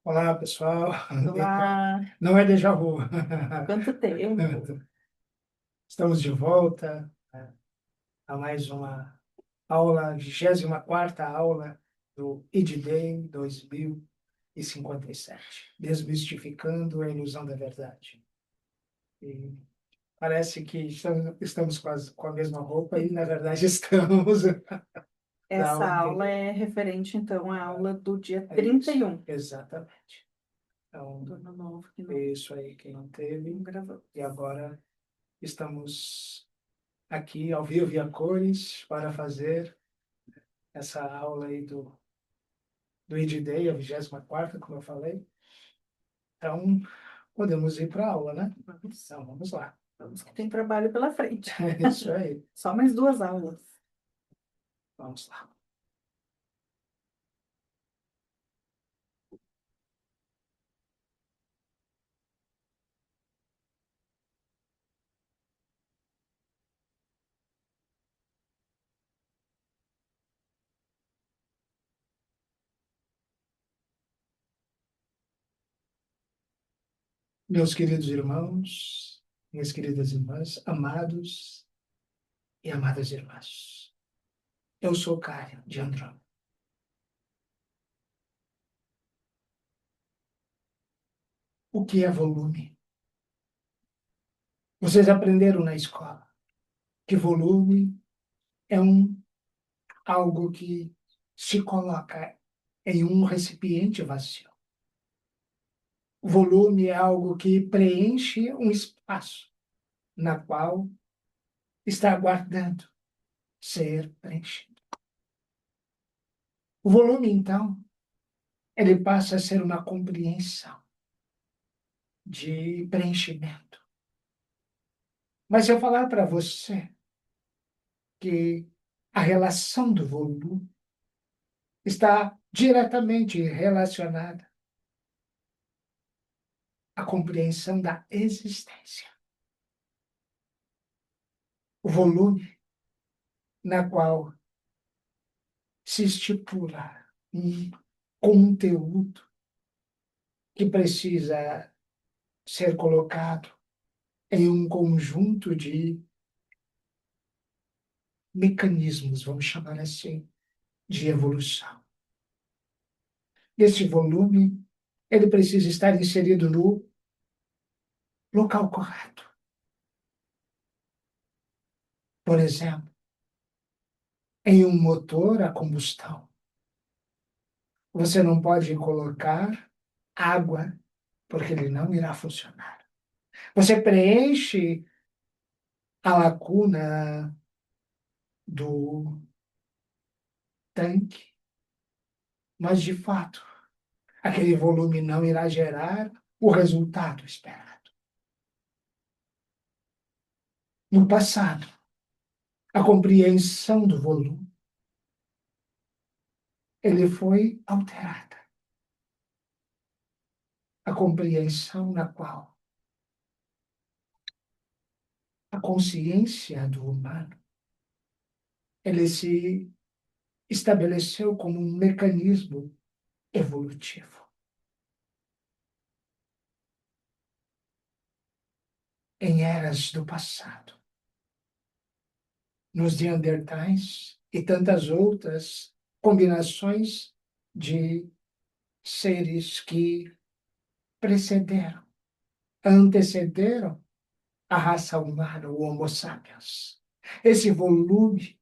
Olá, pessoal. Olá, Não é déjà vu. quanto tempo? Estamos de volta a mais uma aula, 24ª aula do ID Day 2057, Desmistificando a Ilusão da Verdade. E parece que estamos quase com a mesma roupa e, na verdade, estamos da Essa aula aula anterior. é referente, então, à aula do dia É isso, 31 exatamente. Então, do ano novo, que é não, isso aí, quem não não teve. gravamos. E agora estamos aqui ao vivo e a cores para fazer essa aula aí do ID Day, a 24ª, como eu falei. Então, podemos ir para a aula, né? Vamos, Então, vamos lá. vamos que tem trabalho pela frente. É isso aí. Só mais duas aulas. Vamos lá. Meus queridos irmãos, minhas queridas irmãs, amados e amadas irmãs, eu sou Cário de Andrômeda. O que é volume? Vocês aprenderam na escola que volume é algo que se coloca em um recipiente vazio. O volume é algo que preenche um espaço na qual está aguardando ser preenchido. O volume, então, ele passa a ser uma compreensão de preenchimento. Mas se eu falar para você que a relação do volume está diretamente relacionada à compreensão da existência. O volume na qual se estipula um conteúdo que precisa ser colocado em um conjunto de mecanismos, vamos chamar assim, de evolução. Esse volume, ele precisa estar inserido no local correto. Por exemplo, em um motor a combustão, você não pode colocar água, porque ele não irá funcionar. Você preenche a lacuna do tanque, mas de fato, aquele volume não irá gerar o resultado esperado. No passado, a compreensão do volume ele foi alterada. A compreensão na qual a consciência do humano ele se estabeleceu como um mecanismo evolutivo. Em eras do passado, nos Neandertais e tantas outras combinações de seres que precederam, antecederam a raça humana, o Homo sapiens. Esse volume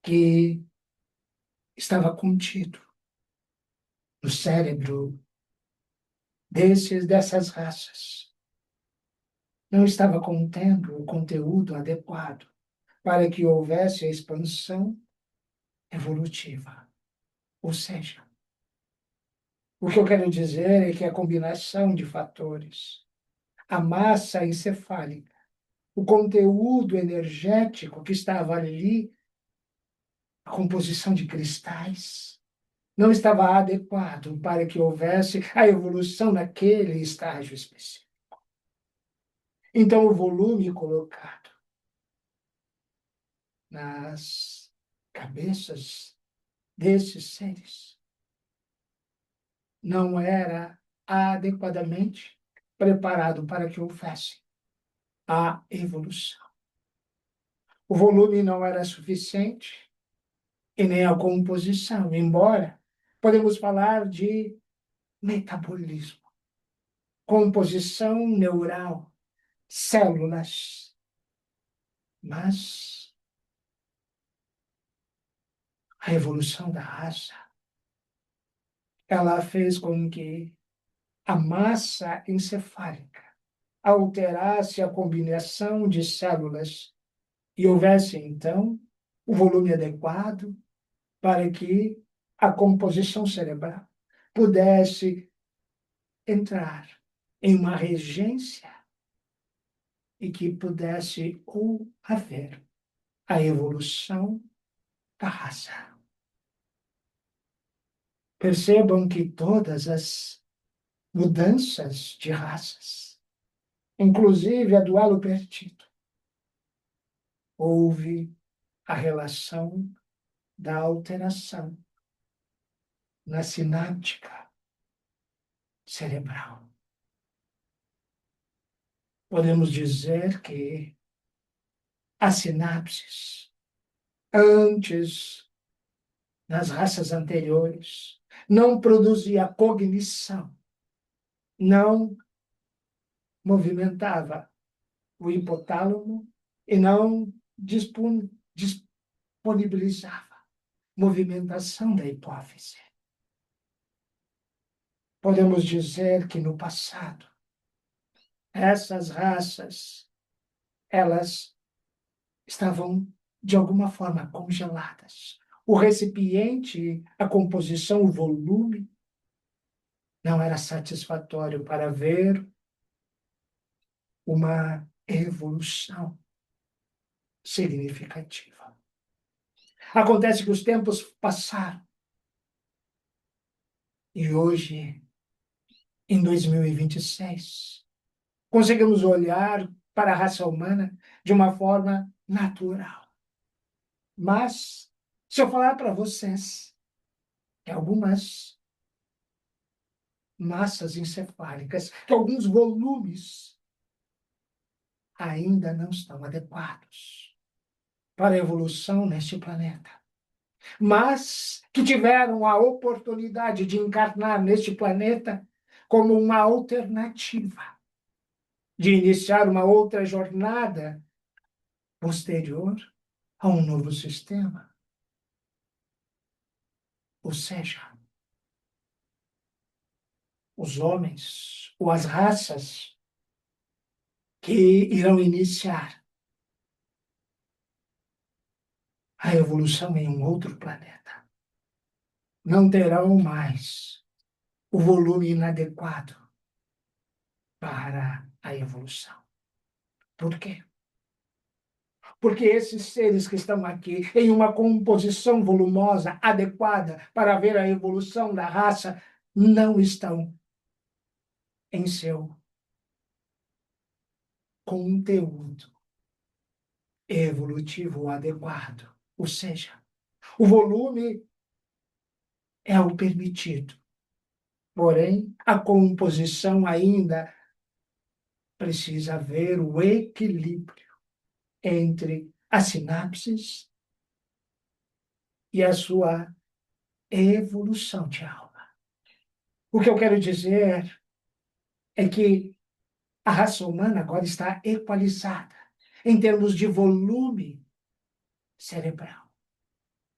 que estava contido no cérebro dessas raças não estava contendo o conteúdo adequado para que houvesse a expansão evolutiva. Ou seja, o que eu quero dizer é que a combinação de fatores, a massa encefálica, o conteúdo energético que estava ali, a composição de cristais, não estava adequado para que houvesse a evolução naquele estágio específico. Então, o volume colocado nas cabeças desses seres não era adequadamente preparado para que houvesse a evolução. O volume não era suficiente e nem a composição, embora podemos falar de metabolismo, composição neural, células, mas a evolução da raça, ela fez com que a massa encefálica alterasse a combinação de células e houvesse, então, o volume adequado para que a composição cerebral pudesse entrar em uma regência e que pudesse ou haver a evolução da raça. Percebam que todas as mudanças de raças, inclusive a do halopertito, houve a relação da alteração na sináptica cerebral. Podemos dizer que as sinapses, antes, nas raças anteriores, não produzia cognição, não movimentava o hipotálamo e não disponibilizava movimentação da hipófise. Podemos dizer que no passado, essas raças, elas estavam de alguma forma congeladas. O recipiente, a composição, o volume não era satisfatório para ver uma evolução significativa. Acontece que os tempos passaram e hoje, em 2026, conseguimos olhar para a raça humana de uma forma natural. Mas, se eu falar para vocês que algumas massas encefálicas, que alguns volumes ainda não estão adequados para a evolução neste planeta, mas que tiveram a oportunidade de encarnar neste planeta como uma alternativa, de iniciar uma outra jornada posterior a um novo sistema. Ou seja, os homens ou as raças que irão iniciar a evolução em um outro planeta não terão mais o volume inadequado para a evolução. Por quê? Porque esses seres que estão aqui em uma composição volumosa adequada para ver a evolução da raça não estão em seu conteúdo evolutivo adequado. Ou seja, o volume é o permitido, porém a composição ainda precisa haver o equilíbrio entre as sinapses e a sua evolução de alma. O que eu quero dizer é que a raça humana agora está equalizada em termos de volume cerebral,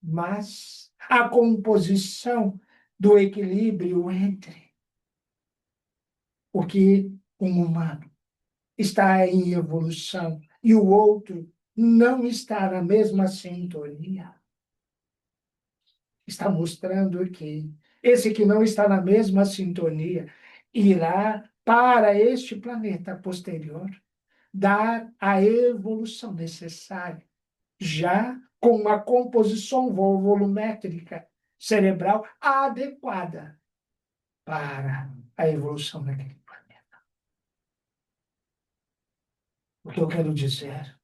mas a composição do equilíbrio entre o que um humano está em evolução e o outro não está na mesma sintonia, está mostrando que esse que não está na mesma sintonia irá para este planeta posterior dar a evolução necessária, já com uma composição volumétrica cerebral adequada para a evolução daquele planeta. O que eu quero dizer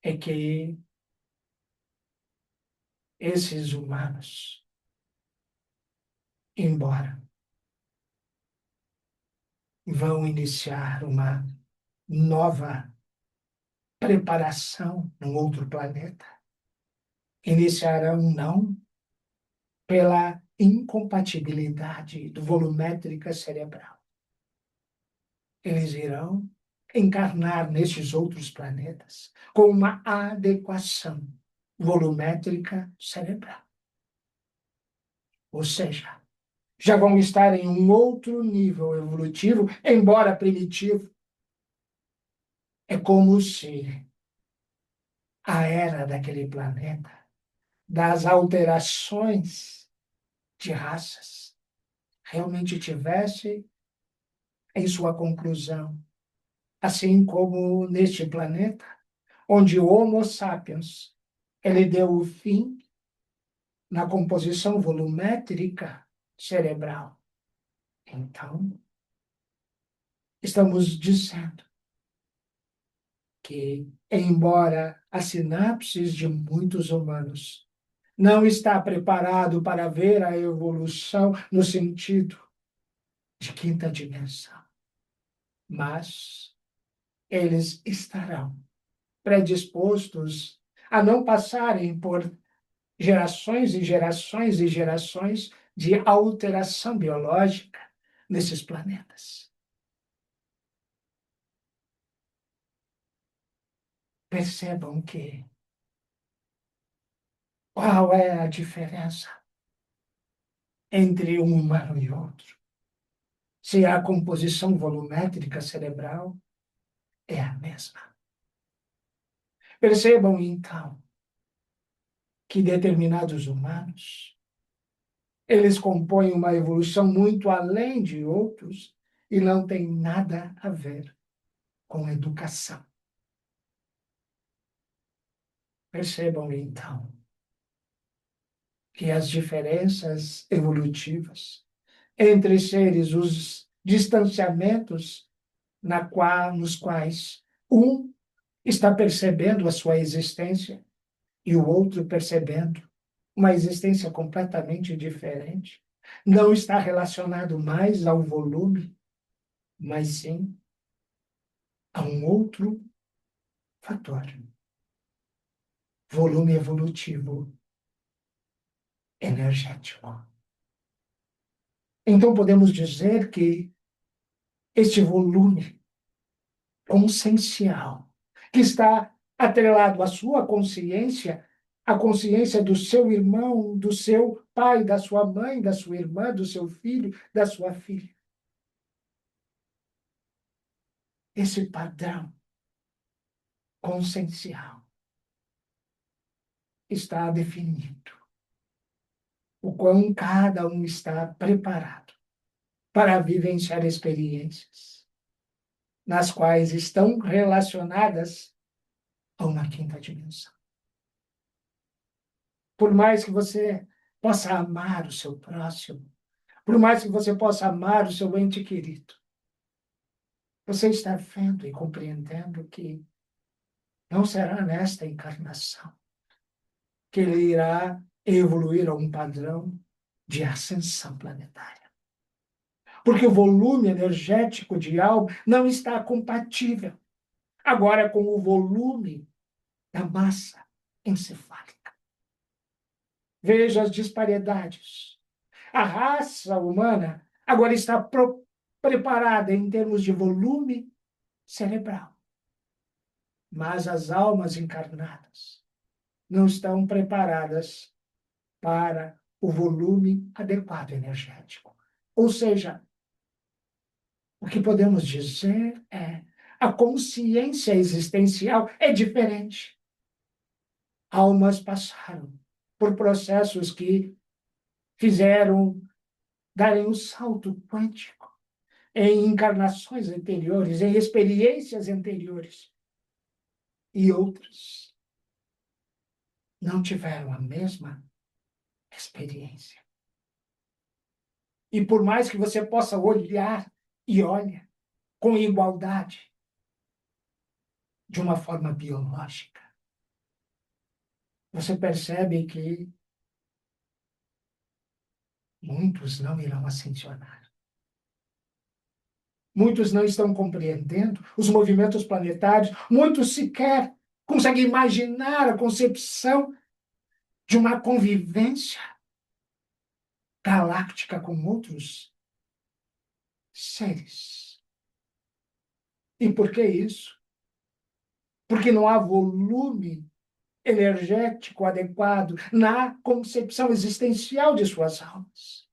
é que esses humanos embora vão iniciar uma nova preparação num outro planeta, iniciarão não pela incompatibilidade do volumétrica cerebral. Eles irão encarnar nestes outros planetas com uma adequação volumétrica cerebral. Ou seja, já vão estar em um outro nível evolutivo, embora primitivo. É como se a era daquele planeta, das alterações de raças, realmente tivesse em sua conclusão, assim como neste planeta, onde o Homo sapiens ele deu o fim na composição volumétrica cerebral. Então, estamos dizendo que, embora as sinapses de muitos humanos não está preparado para ver a evolução no sentido de quinta dimensão, mas eles estarão predispostos a não passarem por gerações e gerações e gerações de alteração biológica nesses planetas. Percebam que qual é a diferença entre um humano e outro? Se a composição volumétrica cerebral é a mesma. Percebam, então, que determinados humanos, eles compõem uma evolução muito além de outros e não tem nada a ver com educação. Percebam, então, que as diferenças evolutivas entre seres, os distanciamentos nos quais um está percebendo a sua existência e o outro percebendo uma existência completamente diferente, não está relacionado mais ao volume, mas sim a um outro fator, volume evolutivo energético. Então podemos dizer que este volume consciencial, que está atrelado à sua consciência, a consciência do seu irmão, do seu pai, da sua mãe, da sua irmã, do seu filho, da sua filha. Esse padrão consciencial está definido o quão cada um está preparado para vivenciar experiências nas quais estão relacionadas a uma quinta dimensão. Por mais que você possa amar o seu próximo, por mais que você possa amar o seu ente querido, você está vendo e compreendendo que não será nesta encarnação que ele irá evoluir a um padrão de ascensão planetária. Porque o volume energético de algo não está compatível agora com o volume da massa encefálica. Veja as disparidades. A raça humana agora está preparada em termos de volume cerebral. Mas as almas encarnadas não estão preparadas para o volume adequado energético. Ou seja, o que podemos dizer é a consciência existencial é diferente. Almas passaram por processos que fizeram darem um salto quântico em encarnações anteriores, em experiências anteriores. E outras não tiveram a mesma experiência. E por mais que você possa olhar e olha com igualdade, de uma forma biológica, você percebe que muitos não irão ascensionar. Muitos não estão compreendendo os movimentos planetários, muitos sequer conseguem imaginar a concepção de uma convivência galáctica com outros seres. E por que isso? Porque não há volume energético adequado na concepção existencial de suas almas.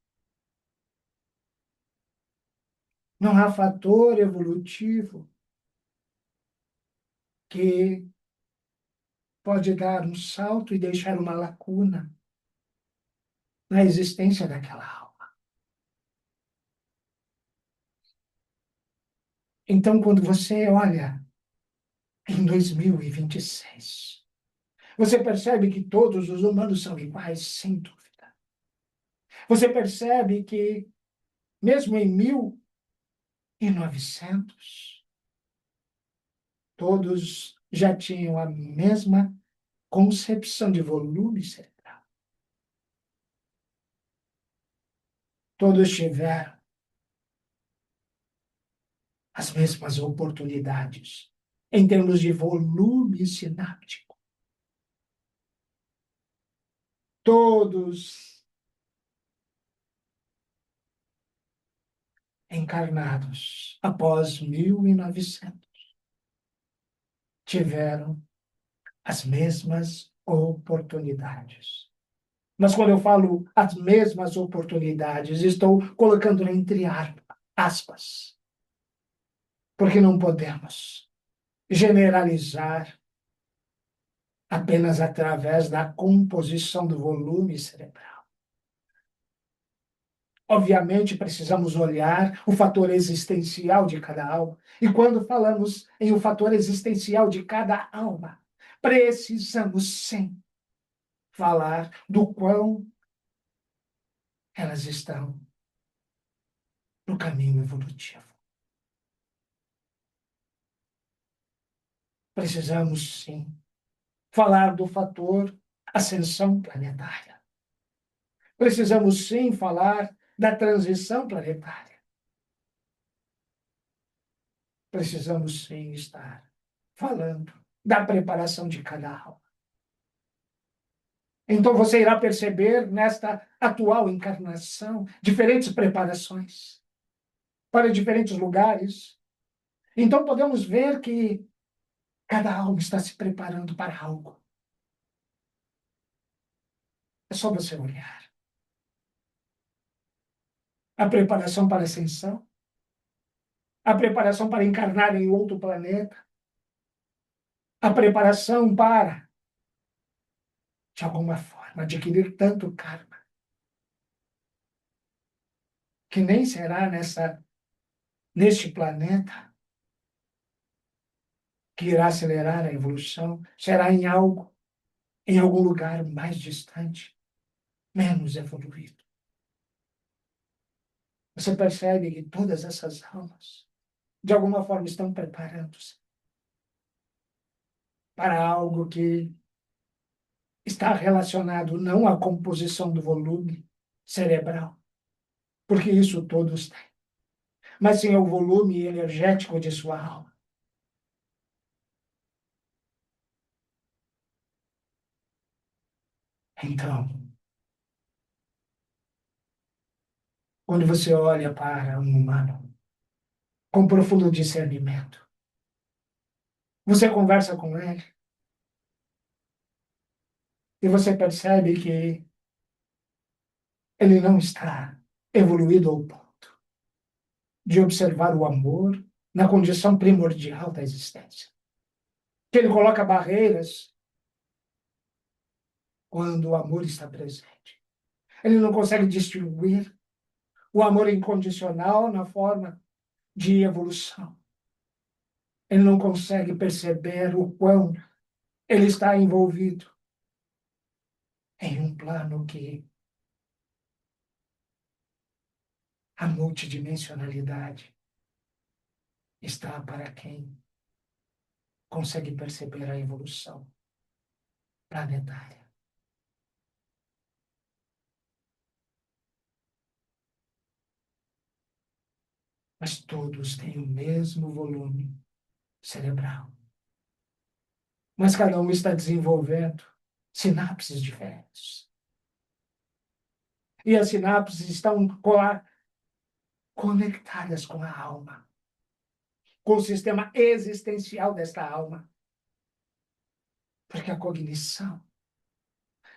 Não há fator evolutivo que pode dar um salto e deixar uma lacuna na existência daquela alma. Então, quando você olha em 2026, você percebe que todos os humanos são iguais, sem dúvida. Você percebe que, mesmo em 1900, todos já tinham a mesma concepção de volume cerebral. Todos tiveram as mesmas oportunidades em termos de volume sináptico. Todos encarnados após 1900 tiveram as mesmas oportunidades. Mas quando eu falo as mesmas oportunidades, estou colocando entre aspas, porque não podemos generalizar apenas através da composição do volume cerebral. Obviamente, precisamos olhar o fator existencial de cada alma. E quando falamos em o fator existencial de cada alma, precisamos sim falar do quão elas estão no caminho evolutivo. Precisamos sim falar do fator ascensão planetária. Precisamos sim falar da transição planetária. Precisamos sim estar falando da preparação de cada alma. Então você irá perceber nesta atual encarnação diferentes preparações para diferentes lugares. Então podemos ver que cada alma está se preparando para algo. É só você olhar. A preparação para a ascensão, a preparação para encarnar em outro planeta, a preparação para, de alguma forma, adquirir tanto karma, que nem será neste planeta que irá acelerar a evolução, será em algum lugar mais distante, menos evoluído. Você percebe que todas essas almas, de alguma forma, estão preparando-se para algo que está relacionado não à composição do volume cerebral, porque isso todos têm, mas sim ao volume energético de sua alma. Então, quando você olha para um humano com profundo discernimento, você conversa com ele e você percebe que ele não está evoluído ao ponto de observar o amor na condição primordial da existência. Que ele coloca barreiras quando o amor está presente. Ele não consegue distinguir o amor incondicional na forma de evolução. Ele não consegue perceber o quão ele está envolvido em um plano que a multidimensionalidade está para quem consegue perceber a evolução planetária. mas todos têm o mesmo volume cerebral. Mas cada um está desenvolvendo sinapses diferentes. E as sinapses estão conectadas com a alma, com o sistema existencial desta alma. Porque a cognição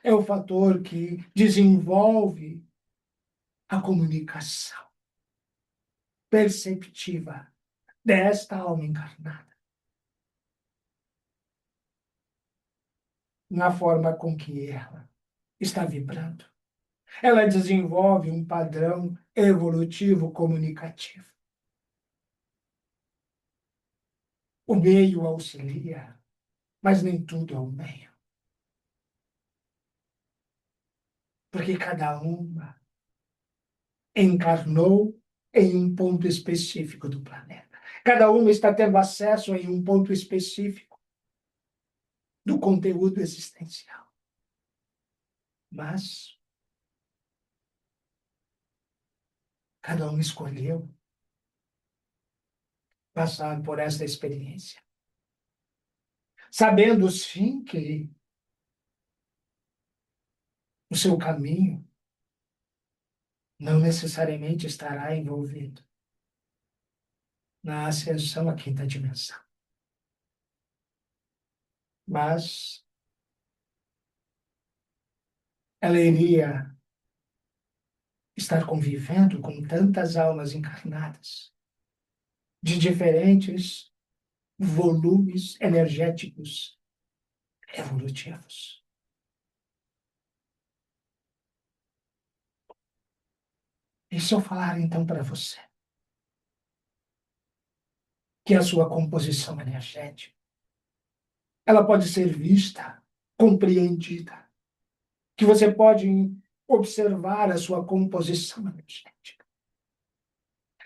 é o fator que desenvolve a comunicação perceptiva desta alma encarnada, na forma com que ela está vibrando. Ela desenvolve um padrão evolutivo comunicativo. O meio auxilia, mas nem tudo é o meio. Porque cada uma encarnou em um ponto específico do planeta. Cada uma está tendo acesso em um ponto específico do conteúdo existencial. Mas cada um escolheu passar por esta experiência, sabendo sim que o seu caminho não necessariamente estará envolvido na ascensão à quinta dimensão. Mas ela iria estar convivendo com tantas almas encarnadas de diferentes volumes energéticos evolutivos. E se eu falar então para você que a sua composição energética, ela pode ser vista, compreendida, que você pode observar a sua composição energética,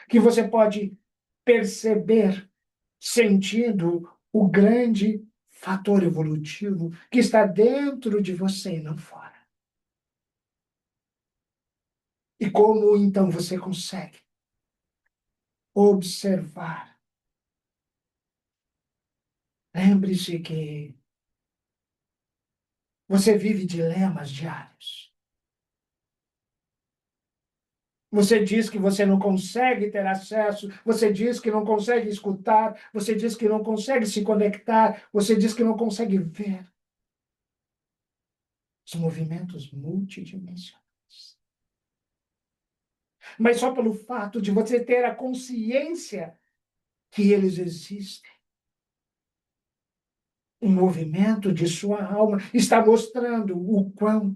que você pode perceber, sentindo o grande fator evolutivo que está dentro de você e não fora. E como então você consegue observar? Lembre-se que você vive dilemas diários. Você diz que você não consegue ter acesso, você diz que não consegue escutar, você diz que não consegue se conectar, você diz que não consegue ver os movimentos multidimensionais. Mas só pelo fato de você ter a consciência que eles existem, um movimento de sua alma está mostrando o quão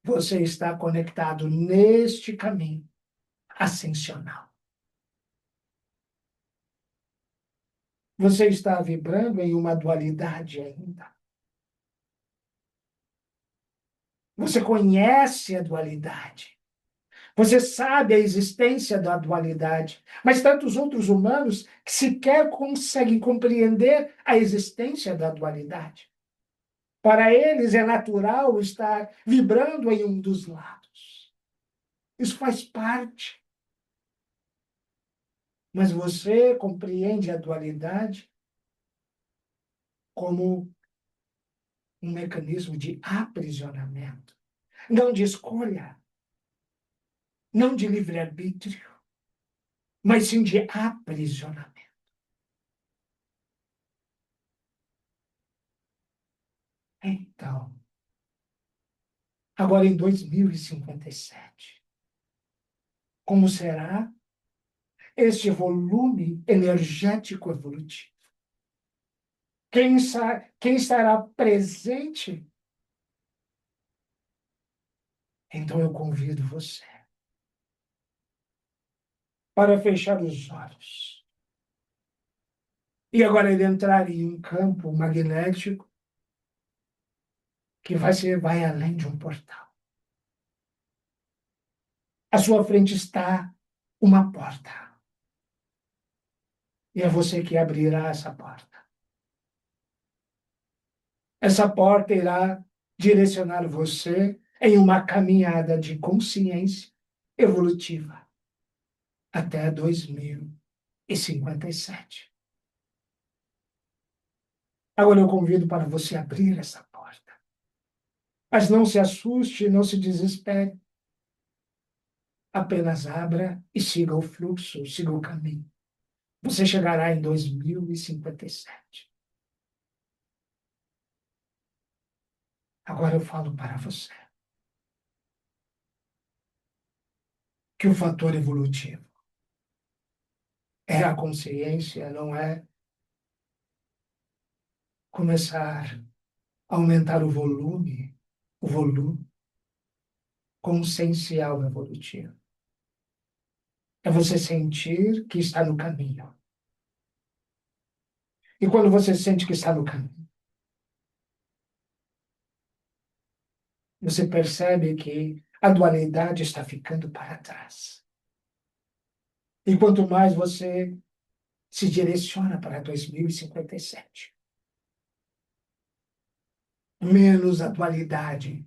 você está conectado neste caminho ascensional. Você está vibrando em uma dualidade ainda. Você conhece a dualidade. Você sabe a existência da dualidade. Mas tantos outros humanos que sequer conseguem compreender a existência da dualidade. Para eles é natural estar vibrando em um dos lados. Isso faz parte. Mas você compreende a dualidade como um mecanismo de aprisionamento, não de escolha, não de livre-arbítrio, mas sim de aprisionamento. Então, agora em 2057, como será este volume energético evolutivo? Quem estará presente? Então eu convido você para fechar os olhos e agora entrar em um campo magnético que vai além de um portal. À sua frente está uma porta. E é você que abrirá essa porta. Essa porta irá direcionar você em uma caminhada de consciência evolutiva. até 2057. Agora eu convido para você abrir essa porta. Mas não se assuste, não se desespere. Apenas abra e siga o fluxo, siga o caminho. Você chegará em 2057. Agora eu falo para você que o fator evolutivo é a consciência, não é começar a aumentar o volume consciencial evolutivo. É você sentir que está no caminho. E quando você sente que está no caminho, você percebe que a dualidade está ficando para trás. E quanto mais você se direciona para 2057, menos a dualidade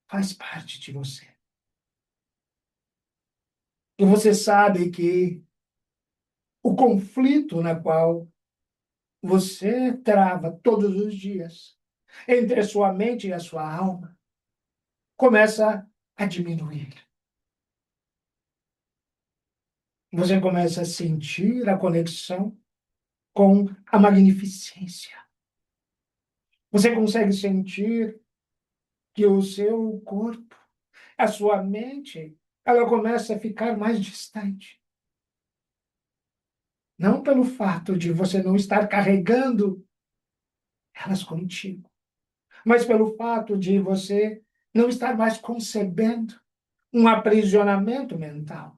faz parte de você. E você sabe que o conflito na qual você trava todos os dias entre a sua mente e a sua alma começa a diminuir. Você começa a sentir a conexão com a magnificência. Você consegue sentir que o seu corpo, a sua mente, ela começa a ficar mais distante. Não pelo fato de você não estar carregando elas contigo, mas pelo fato de você não estar mais concebendo um aprisionamento mental,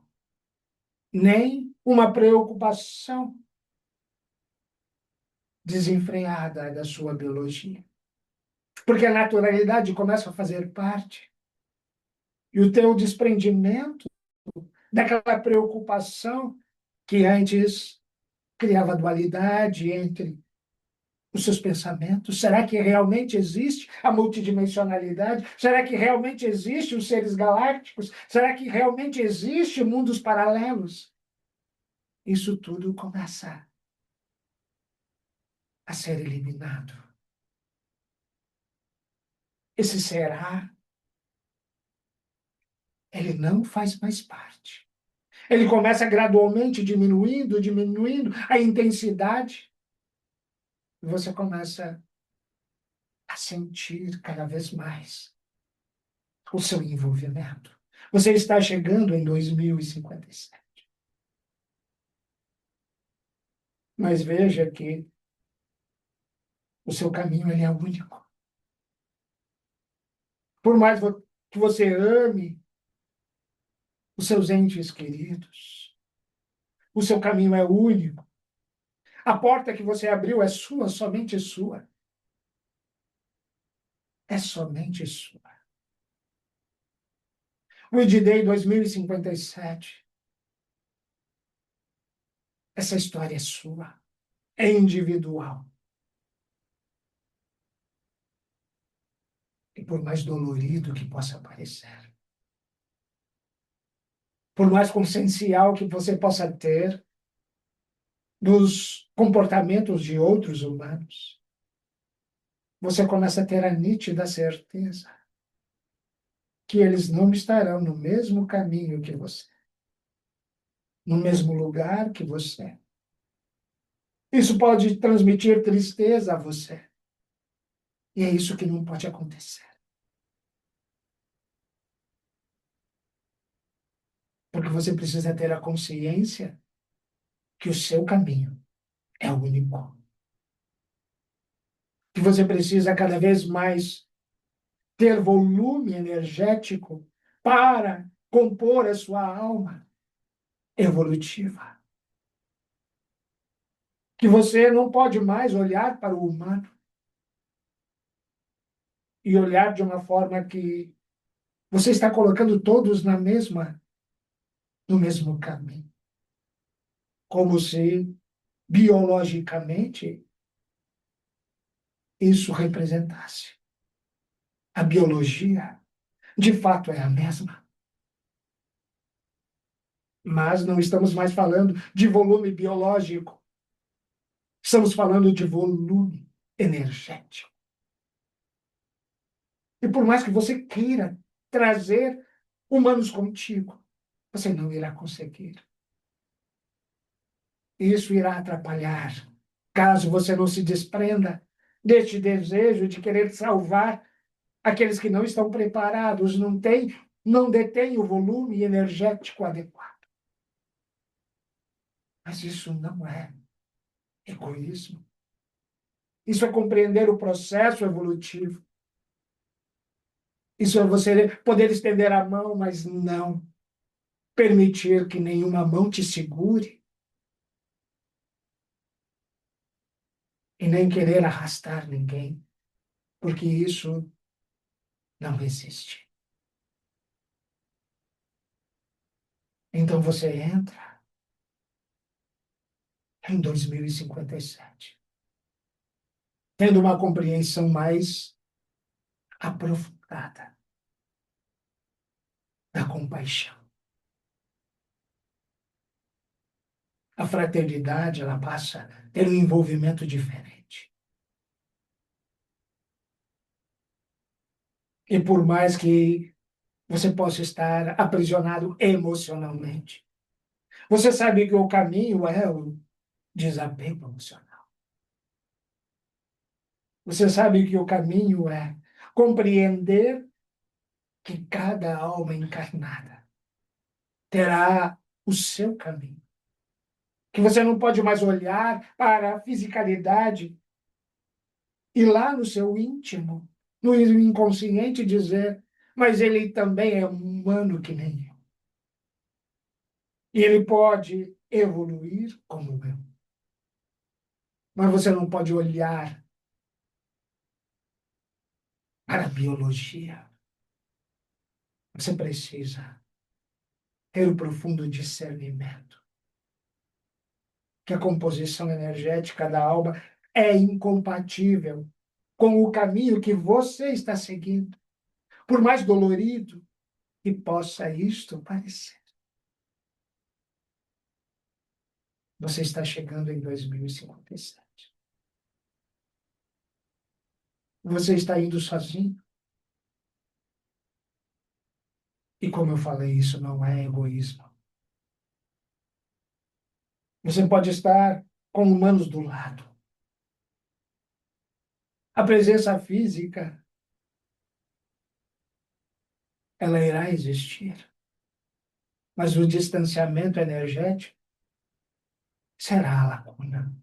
nem uma preocupação desenfreada da sua biologia. Porque a naturalidade começa a fazer parte. E o teu desprendimento daquela preocupação que antes criava dualidade entre os seus pensamentos. Será que realmente existe a multidimensionalidade? Será que realmente existe os seres galácticos? Será que realmente existe mundos paralelos? Isso tudo começa a ser eliminado. Esse será, ele não faz mais parte. Ele começa gradualmente diminuindo a intensidade. E você começa a sentir cada vez mais o seu envolvimento. Você está chegando em 2057. Mas veja que o seu caminho ele é único. Por mais que você ame os seus entes queridos, o seu caminho é único. A porta que você abriu é sua, somente sua. É somente sua. O ID Day 2057. Essa história é sua. É individual. E por mais dolorido que possa parecer, por mais consciencial que você possa ter dos comportamentos de outros humanos, você começa a ter a nítida certeza que eles não estarão no mesmo caminho que você, no mesmo lugar que você. Isso pode transmitir tristeza a você. E é isso que não pode acontecer. Porque você precisa ter a consciência que o seu caminho é o único. Que você precisa cada vez mais ter volume energético para compor a sua alma evolutiva. Que você não pode mais olhar para o humano e olhar de uma forma que você está colocando todos no mesmo caminho. Como se, biologicamente, isso representasse. A biologia, de fato, é a mesma. Mas não estamos mais falando de volume biológico. Estamos falando de volume energético. E por mais que você queira trazer humanos contigo, você não irá conseguir. Isso irá atrapalhar, caso você não se desprenda deste desejo de querer salvar aqueles que não estão preparados, não detêm o volume energético adequado. Mas isso não é egoísmo. Isso é compreender o processo evolutivo. Isso é você poder estender a mão, mas não permitir que nenhuma mão te segure e nem querer arrastar ninguém, porque isso não existe. Então você entra em 2057, tendo uma compreensão mais aprofundada da compaixão. A fraternidade, ela passa a ter um envolvimento diferente. E por mais que você possa estar aprisionado emocionalmente, você sabe que o caminho é o desapego emocional. Você sabe que o caminho é compreender que cada alma encarnada terá o seu caminho. Que você não pode mais olhar para a fisicalidade e lá no seu íntimo, no inconsciente dizer, mas ele também é humano que nem eu. E ele pode evoluir como eu. Mas você não pode olhar para a biologia. Você precisa ter o profundo discernimento que a composição energética da alma é incompatível com o caminho que você está seguindo, por mais dolorido que possa isto parecer. Você está chegando em 2057. Você está indo sozinho. E como eu falei, isso não é egoísmo. Você pode estar com humanos do lado. A presença física, ela irá existir. Mas o distanciamento energético será a lacuna.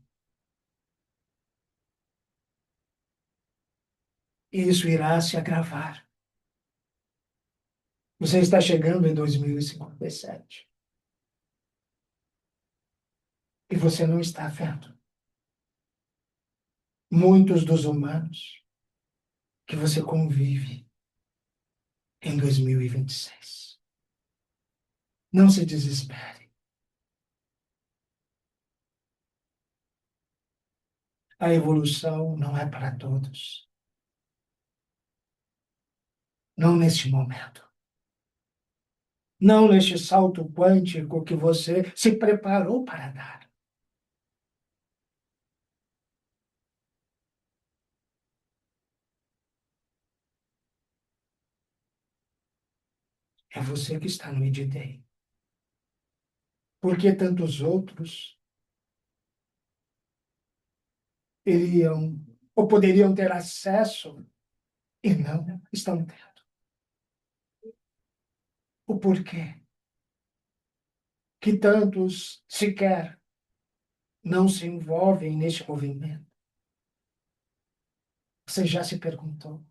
E isso irá se agravar. Você está chegando em 2057. E você não está vendo muitos dos humanos que você convive em 2026. Não se desespere. A evolução não é para todos. Não neste momento. Não neste salto quântico que você se preparou para dar. É você que está no Id-Day. Porque tantos outros iriam ou poderiam ter acesso e não estão tendo. O porquê que tantos sequer não se envolvem neste movimento? Você já se perguntou?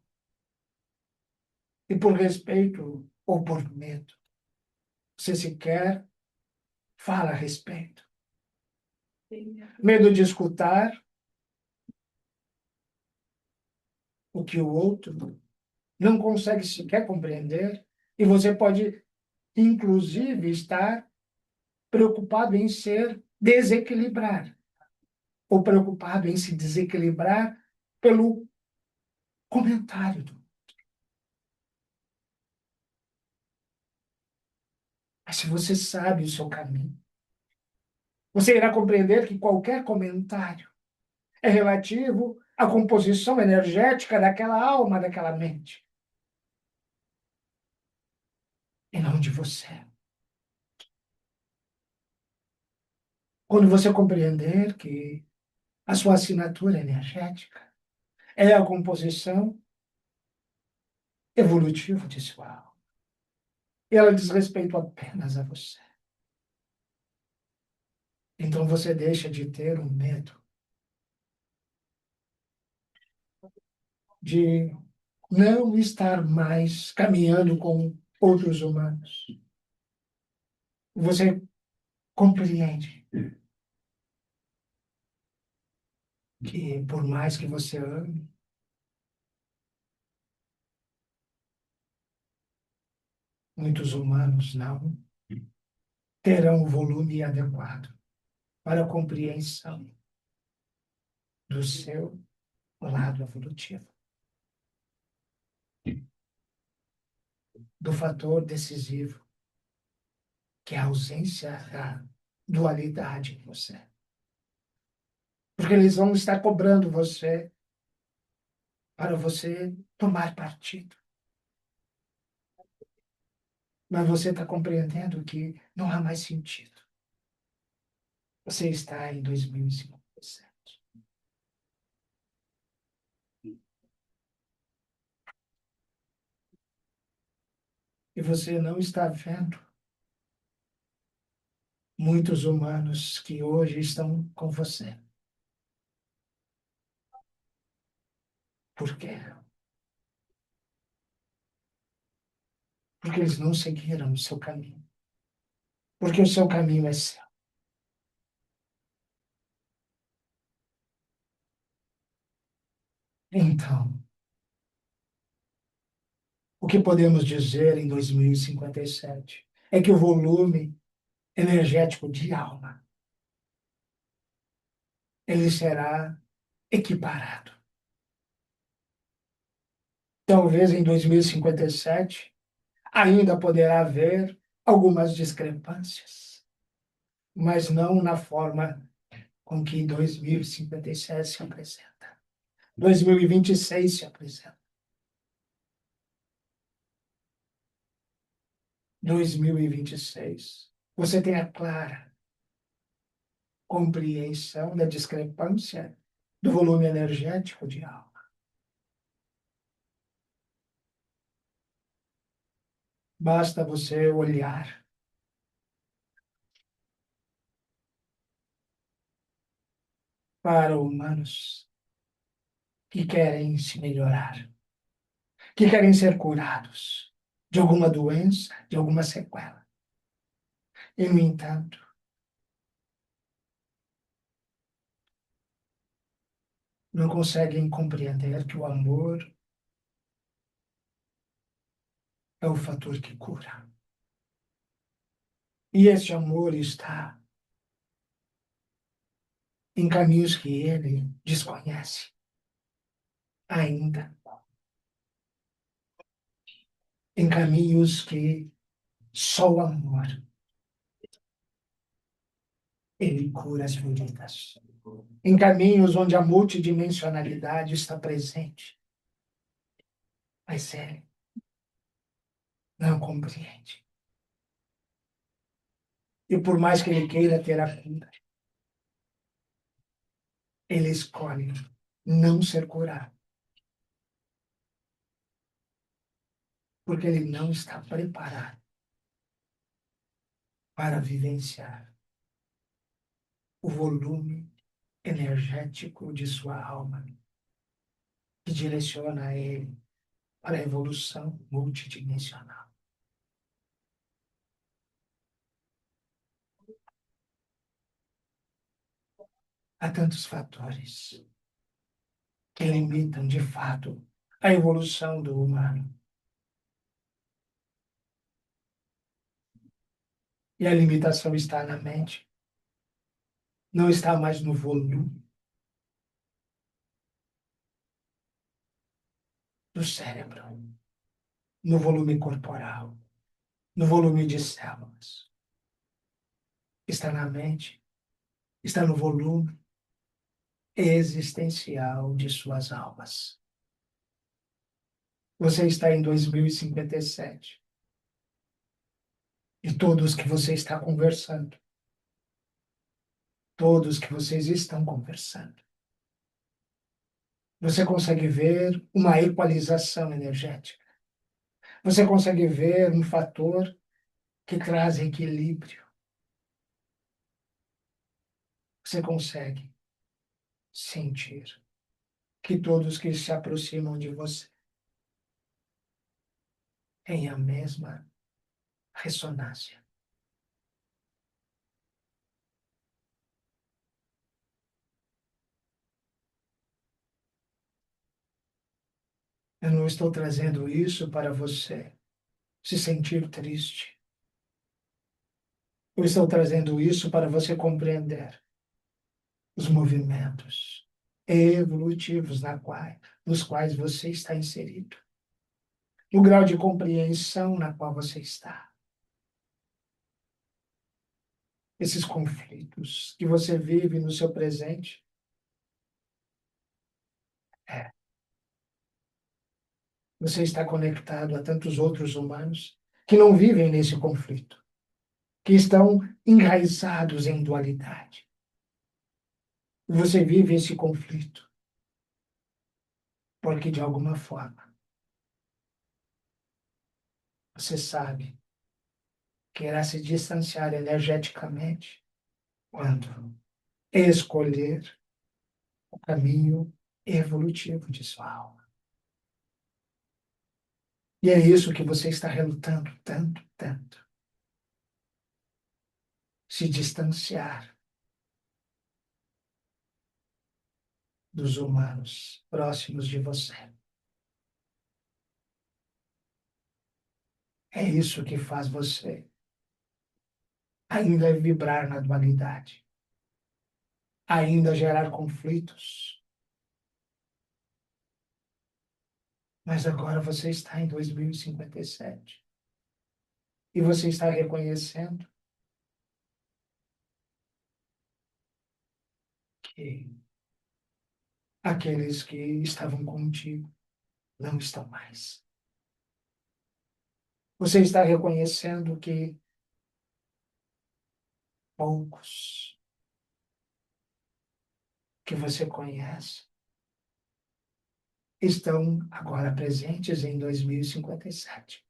E por respeito ou por medo, você sequer fala a respeito? Medo de escutar o que o outro não consegue sequer compreender, e você pode, inclusive, estar preocupado em ser desequilibrar, ou preocupado em se desequilibrar pelo comentário. Mas se você sabe o seu caminho, você irá compreender que qualquer comentário é relativo à composição energética daquela alma, daquela mente, e não de você. Quando você compreender que a sua assinatura energética é a composição evolutiva de sua alma, e ela diz respeito apenas a você. Então você deixa de ter um medo de não estar mais caminhando com outros humanos. Você compreende que por mais que você ame, muitos humanos não terão o volume adequado para a compreensão do seu lado evolutivo, do fator decisivo, que é a ausência da dualidade em você. Porque eles vão estar cobrando você para você tomar partido. Mas você está compreendendo que não há mais sentido. Você está em 2057. E você não está vendo muitos humanos que hoje estão com você. Por quê? Porque eles não seguiram o seu caminho. Porque o seu caminho é seu. Então, o que podemos dizer em 2057 é que o volume energético de alma ele será equiparado. Talvez em 2057 ainda poderá haver algumas discrepâncias, mas não na forma com que 2057 se apresenta. 2026 se apresenta. 2026. Você tem a clara compreensão da discrepância do volume energético de alma. Basta você olhar para humanos que querem se melhorar, que querem ser curados de alguma doença, de alguma sequela. E, no entanto, não conseguem compreender que o amor é o fator que cura. E esse amor está em caminhos que ele desconhece ainda, em caminhos que só o amor ele cura as feridas, em caminhos onde a multidimensionalidade está presente, mas ele não compreende. E por mais que ele queira ter a cura, ele escolhe não ser curado, porque ele não está preparado para vivenciar o volume energético de sua alma, que direciona ele para a evolução multidimensional. Há tantos fatores que limitam, de fato, a evolução do humano. E a limitação está na mente, não está mais no volume do cérebro, no volume corporal. no volume de células. Está na mente, está no volume existencial de suas almas. Você está em 2057. E todos que você está conversando, todos que vocês estão conversando, você consegue ver uma equalização energética. Você consegue ver um fator que traz equilíbrio. Você consegue sentir que todos que se aproximam de você têm a mesma ressonância. Eu não estou trazendo isso para você se sentir triste. Eu estou trazendo isso para você compreender os movimentos evolutivos nos quais você está inserido, o grau de compreensão na qual você está. Esses conflitos que você vive no seu presente, é, você está conectado a tantos outros humanos que não vivem nesse conflito, que estão enraizados em dualidade. Você vive esse conflito porque, de alguma forma, você sabe que irá se distanciar energeticamente quando escolher o caminho evolutivo de sua alma. E é isso que você está relutando tanto, tanto. Se distanciar dos humanos próximos de você. É isso que faz você ainda vibrar na dualidade, ainda gerar conflitos. Mas agora você está em 2057 e você está reconhecendo que aqueles que estavam contigo não estão mais. Você está reconhecendo que poucos que você conhece estão agora presentes em 2057.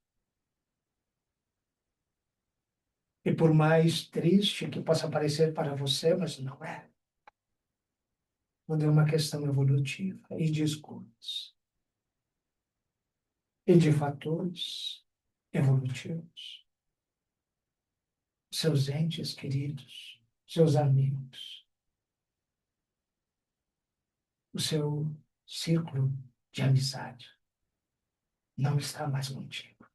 E por mais triste que possa parecer para você, mas não é. Quando é uma questão evolutiva e de escolhas e de fatores evolutivos. Seus entes queridos, seus amigos, o seu círculo de amizade não está mais contigo.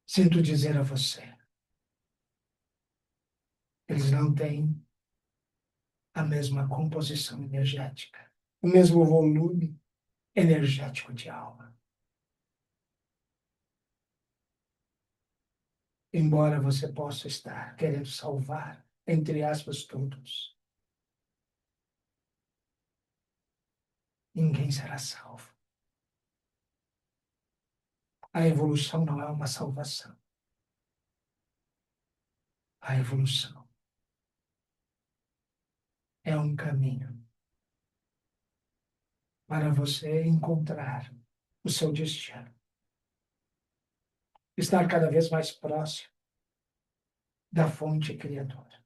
Sinto dizer a você, eles não têm a mesma composição energética, o mesmo volume energético de alma. Embora você possa estar querendo salvar, entre aspas, todos, ninguém será salvo. A evolução não é uma salvação. A evolução é um caminho para você encontrar o seu destino. Estar cada vez mais próximo da fonte criadora.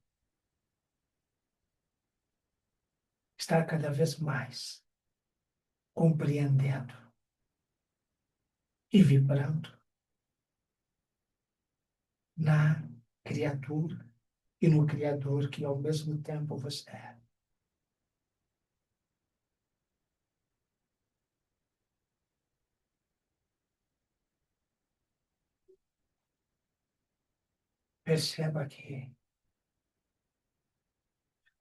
Estar cada vez mais compreendendo e vibrando na criatura e no Criador que ao mesmo tempo você é. Perceba que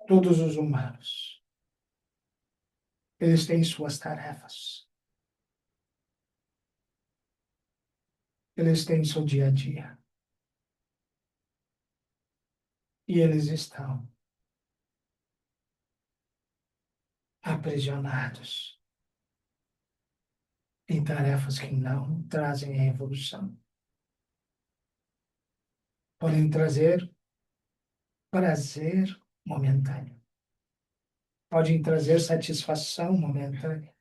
todos os humanos, eles têm suas tarefas. Eles têm seu dia a dia. E eles estão aprisionados em tarefas que não trazem a evolução. Podem trazer prazer momentâneo. Podem trazer satisfação momentânea.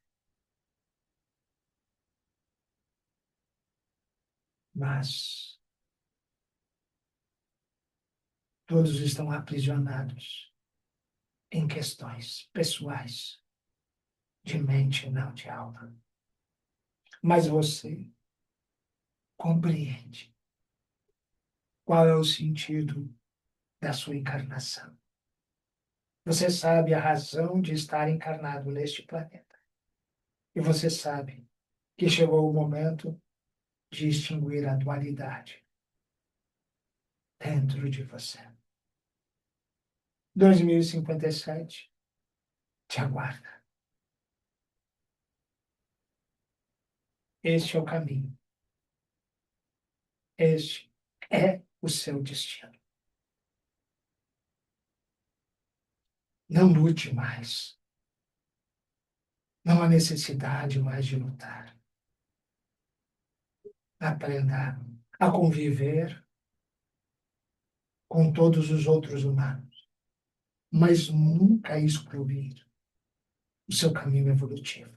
Mas todos estão aprisionados em questões pessoais, de mente, não de alma. Mas você compreende qual é o sentido da sua encarnação. Você sabe a razão de estar encarnado neste planeta. E você sabe que chegou o momento de extinguir a dualidade dentro de você. 2057 te aguarda. Este é o caminho. Este é o seu destino. Não lute mais. Não há necessidade mais de lutar. Aprenda a conviver com todos os outros humanos, mas nunca excluir o seu caminho evolutivo.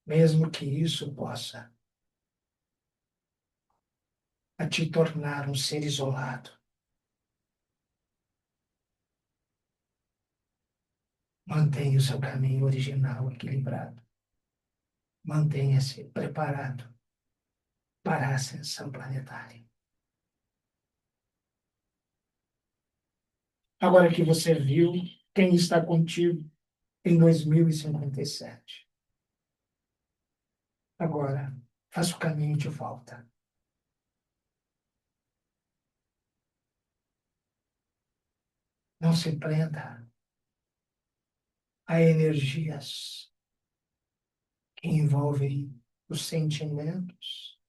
Mesmo que isso possa a te tornar um ser isolado. Mantenha o seu caminho original equilibrado. Mantenha-se preparado para a ascensão planetária. Agora que você viu quem está contigo em 2057, agora faça o caminho de volta. Não se prenda a energias que envolvem os sentimentos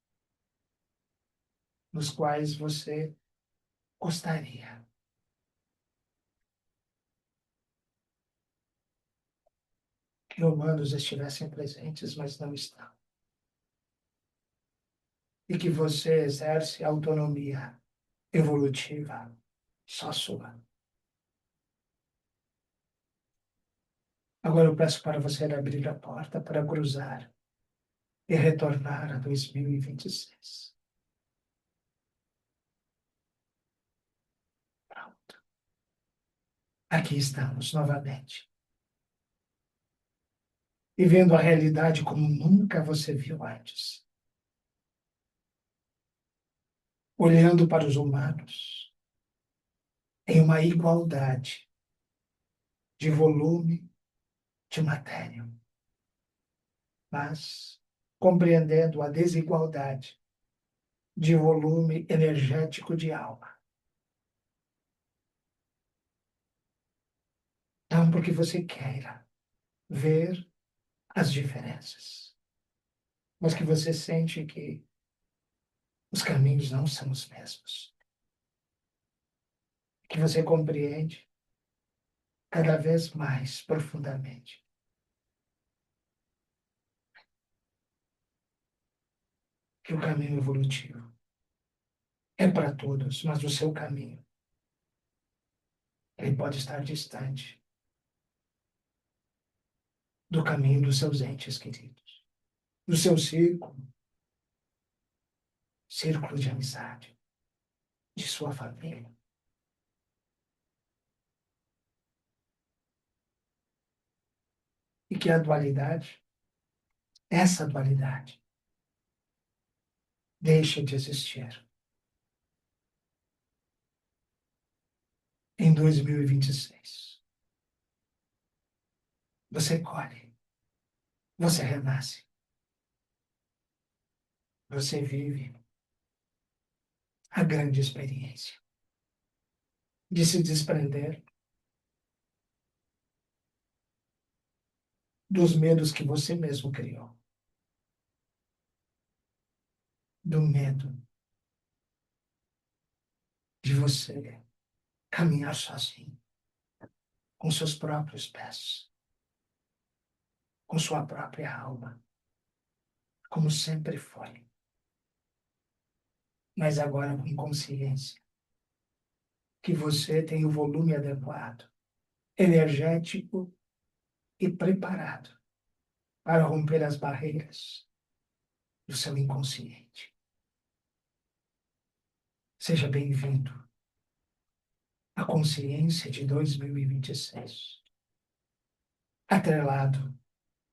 nos quais você gostaria que humanos estivessem presentes, mas não estão. E que você exerce autonomia evolutiva só sua. Agora eu peço para você abrir a porta para cruzar e retornar a 2026. Pronto. Aqui estamos novamente. E vendo a realidade como nunca você viu antes. Olhando para os humanos em uma igualdade de volume, de matéria, mas compreendendo a desigualdade de volume energético de alma. Não porque você queira ver as diferenças, mas que você sente que os caminhos não são os mesmos. Que você compreende cada vez mais profundamente que o caminho evolutivo é para todos, mas o seu caminho ele pode estar distante do caminho dos seus entes queridos, do seu círculo de amizade, de sua família. E que a dualidade, essa dualidade, deixa de existir. Em 2026, você colhe, você renasce, você vive a grande experiência de se desprender dos medos que você mesmo criou. do medo de você caminhar sozinho, com seus próprios pés, com sua própria alma, como sempre foi, mas agora com consciência que você tem o volume adequado, energético e preparado para romper as barreiras do seu inconsciente. Seja bem-vindo à consciência de 2026, atrelado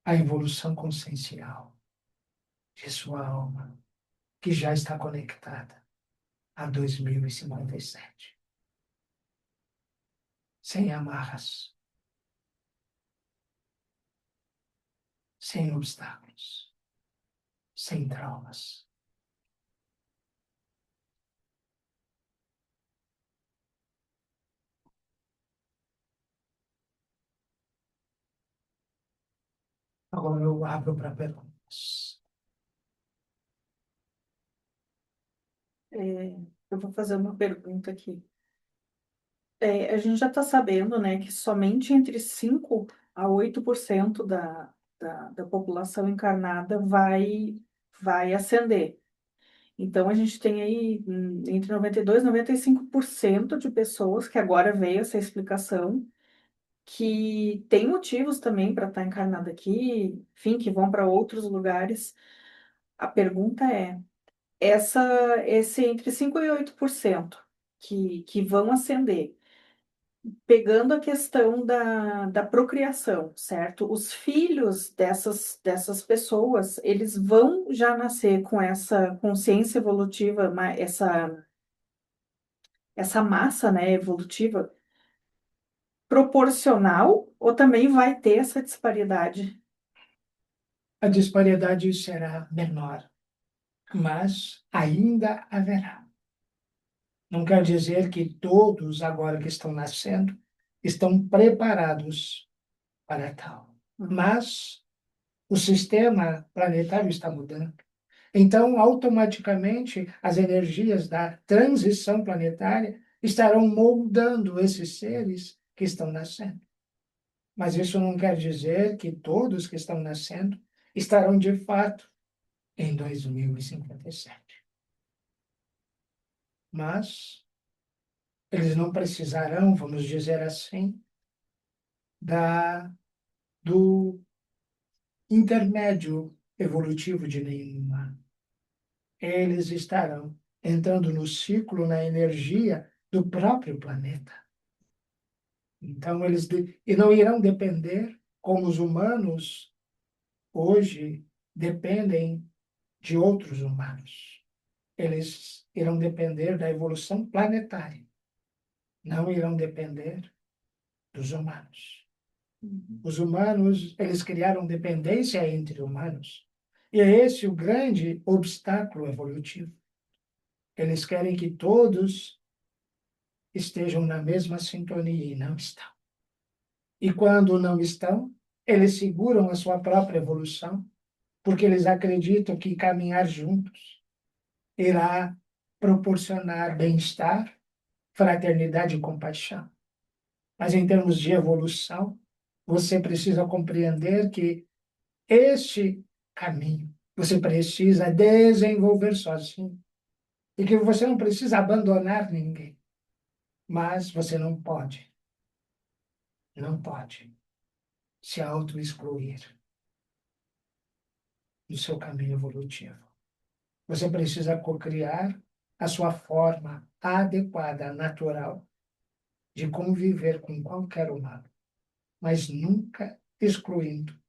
à evolução consciencial de sua alma, que já está conectada a 2057, sem amarras, sem obstáculos, sem traumas. Agora eu abro para perguntas. É, eu vou fazer uma pergunta aqui. A gente já está sabendo, né, que somente entre 5 a 8% da população encarnada vai ascender. Então, a gente tem aí entre 92% e 95% de pessoas, que agora veio essa explicação, que tem motivos também para estar encarnada aqui, enfim, que vão para outros lugares. A pergunta é, esse entre 5 e 8% que vão ascender, pegando a questão da procriação, certo? Os filhos dessas pessoas, eles vão já nascer com essa consciência evolutiva, essa massa, né, evolutiva proporcional, ou também vai ter essa disparidade? A disparidade será menor, mas ainda haverá. Não quer dizer que todos agora que estão nascendo estão preparados para tal. Mas o sistema planetário está mudando. Então, automaticamente, as energias da transição planetária estarão moldando esses seres que estão nascendo. Mas isso não quer dizer que todos que estão nascendo estarão de fato em 2057. Mas eles não precisarão, vamos dizer assim, do intermédio evolutivo de nenhuma. Eles estarão entrando no ciclo, na energia do próprio planeta. Então, e não irão depender, como os humanos hoje dependem de outros humanos. Eles irão depender da evolução planetária, não irão depender dos humanos. Os humanos, eles criaram dependência entre humanos. E é esse o grande obstáculo evolutivo. Eles querem que todos estejam na mesma sintonia e não estão. E quando não estão, eles seguram a sua própria evolução, porque eles acreditam que caminhar juntos irá proporcionar bem-estar, fraternidade e compaixão. Mas em termos de evolução, você precisa compreender que este caminho você precisa desenvolver sozinho e que você não precisa abandonar ninguém, mas você não pode se auto-excluir do seu caminho evolutivo. Você precisa cocriar a sua forma adequada, natural, de conviver com qualquer humano, mas nunca excluindo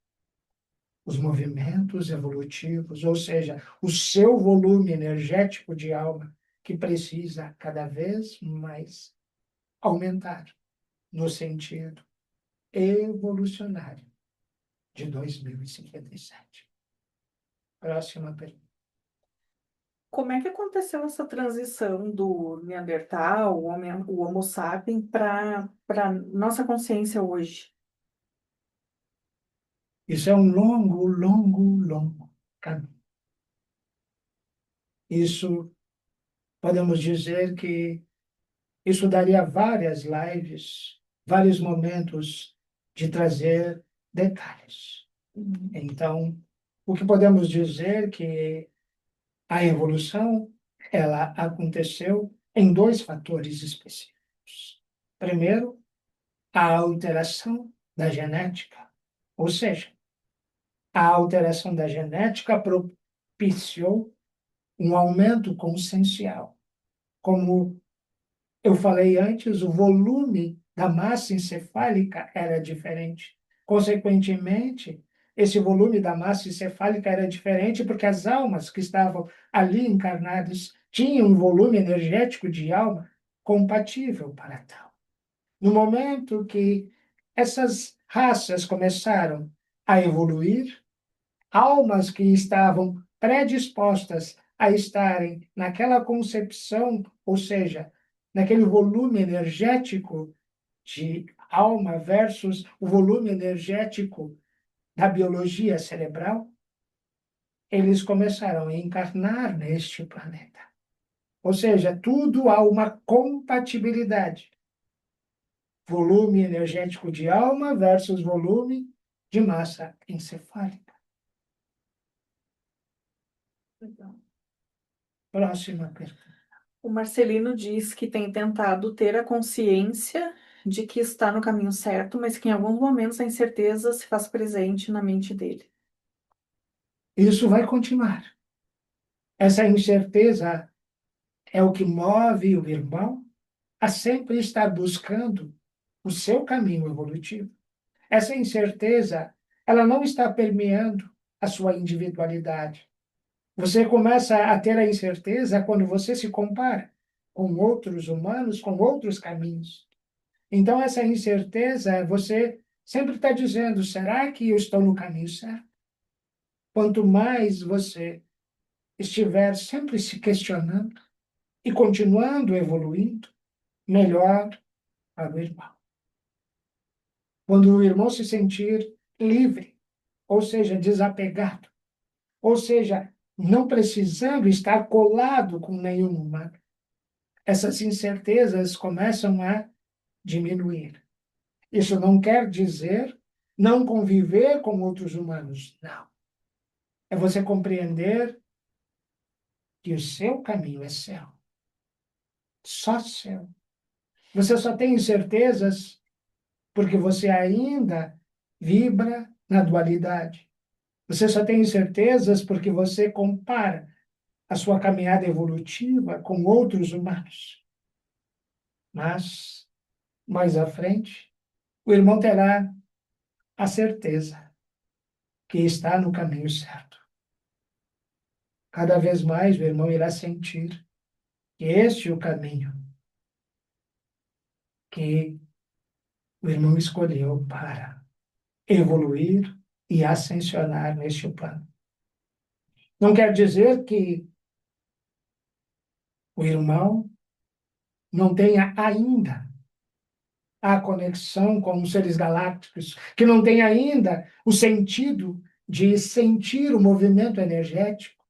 os movimentos evolutivos, ou seja, o seu volume energético de alma, que precisa cada vez mais aumentar no sentido evolucionário de 2057. Próxima pergunta. Como é que aconteceu essa transição do Neandertal, o Homo sapiens, para nossa consciência hoje? Isso é um longo, longo, longo caminho. Isso, podemos dizer que isso daria várias lives, vários momentos de trazer detalhes. Uhum. Então, o que podemos dizer que a evolução, ela aconteceu em dois fatores específicos. Primeiro, a alteração da genética, ou seja, a alteração da genética propiciou um aumento consciencial. Como eu falei antes, o volume da massa encefálica era diferente. Consequentemente, esse volume da massa encefálica era diferente porque as almas que estavam ali encarnadas tinham um volume energético de alma compatível para tal. No momento que essas raças começaram a evoluir, almas que estavam predispostas a estarem naquela concepção, ou seja, naquele volume energético de alma versus o volume energético da biologia cerebral, eles começaram a encarnar neste planeta. Ou seja, tudo há uma compatibilidade. Volume energético de alma versus volume de massa encefálica. Legal. Próxima pergunta. O Marcelino diz que tem tentado ter a consciência de que está no caminho certo, mas que em alguns momentos a incerteza se faz presente na mente dele. Isso vai continuar. Essa incerteza é o que move o irmão a sempre estar buscando o seu caminho evolutivo. Essa incerteza, ela não está permeando a sua individualidade. Você começa a ter a incerteza quando você se compara com outros humanos, com outros caminhos. Então, essa incerteza, você sempre está dizendo: será que eu estou no caminho certo? Quanto mais você estiver sempre se questionando e continuando evoluindo, melhor para o irmão. Quando o irmão se sentir livre, ou seja, desapegado, ou seja, não precisando estar colado com nenhum humano, essas incertezas começam a diminuir. Isso não quer dizer não conviver com outros humanos, não. É você compreender que o seu caminho é seu, só seu. Você só tem incertezas porque você ainda vibra na dualidade. Você só tem incertezas porque você compara a sua caminhada evolutiva com outros humanos. Mas, mais à frente, o irmão terá a certeza que está no caminho certo. Cada vez mais o irmão irá sentir que este é o caminho que o irmão escolheu para evoluir e ascensionar neste plano. Não quer dizer que o irmão não tenha ainda a conexão com os seres galácticos, que não tenha ainda o sentido de sentir o movimento energético,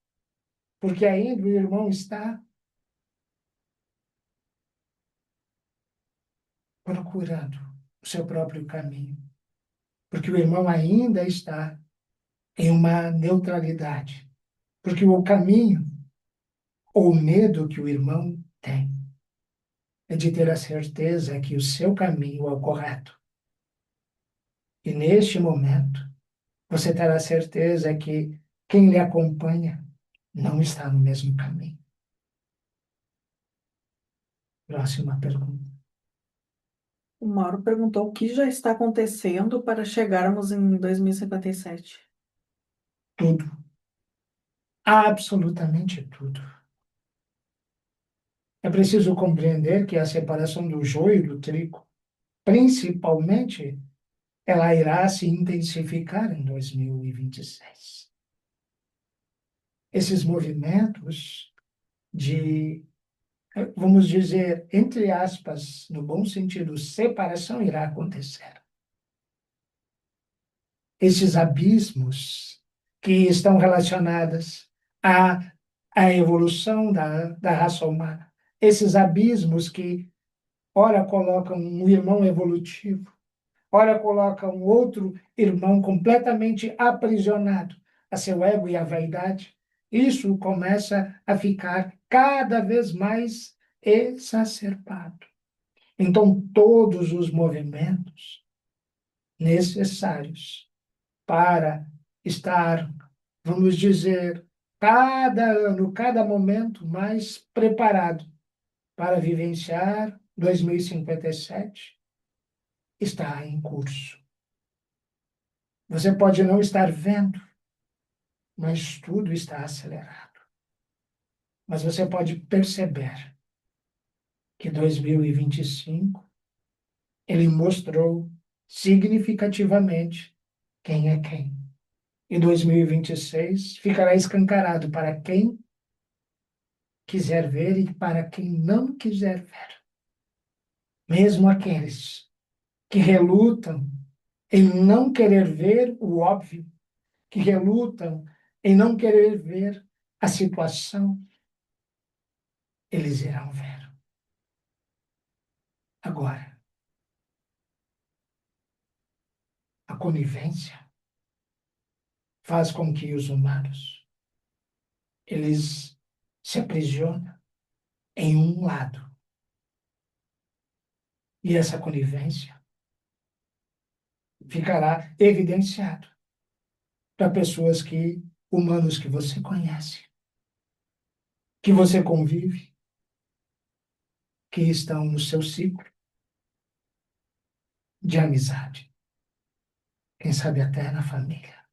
porque ainda o irmão está procurando o seu próprio caminho, porque o irmão ainda está em uma neutralidade, porque o caminho ou medo que o irmão tem é de ter a certeza que o seu caminho é o correto. E neste momento, você terá certeza que quem lhe acompanha não está no mesmo caminho. Próxima pergunta. O Mauro perguntou o que já está acontecendo para chegarmos em 2057. Tudo. Absolutamente tudo. É preciso compreender que a separação do joio e do trigo, principalmente, ela irá se intensificar em 2026. Esses movimentos de, vamos dizer, entre aspas, no bom sentido, separação irá acontecer. Esses abismos que estão relacionados a a evolução da raça humana. Esses abismos que, ora, colocam um irmão evolutivo, ora, colocam um outro irmão completamente aprisionado a seu ego e à vaidade. Isso começa a ficar cada vez mais exacerbado. Então, todos os movimentos necessários para estar, vamos dizer, cada ano, cada momento mais preparado para vivenciar 2057 está em curso. Você pode não estar vendo, mas tudo está acelerado. Mas você pode perceber que 2025 ele mostrou significativamente quem é quem. E 2026 ficará escancarado para quem quiser ver e para quem não quiser ver. Mesmo aqueles que relutam em não querer ver o óbvio, que relutam em não querer ver a situação, eles irão ver. Agora, a conivência faz com que os humanos eles se aprisionam em um lado. E essa conivência ficará evidenciado para pessoas que, humanos que você conhece, que você convive, que estão no seu ciclo de amizade, quem sabe até na família,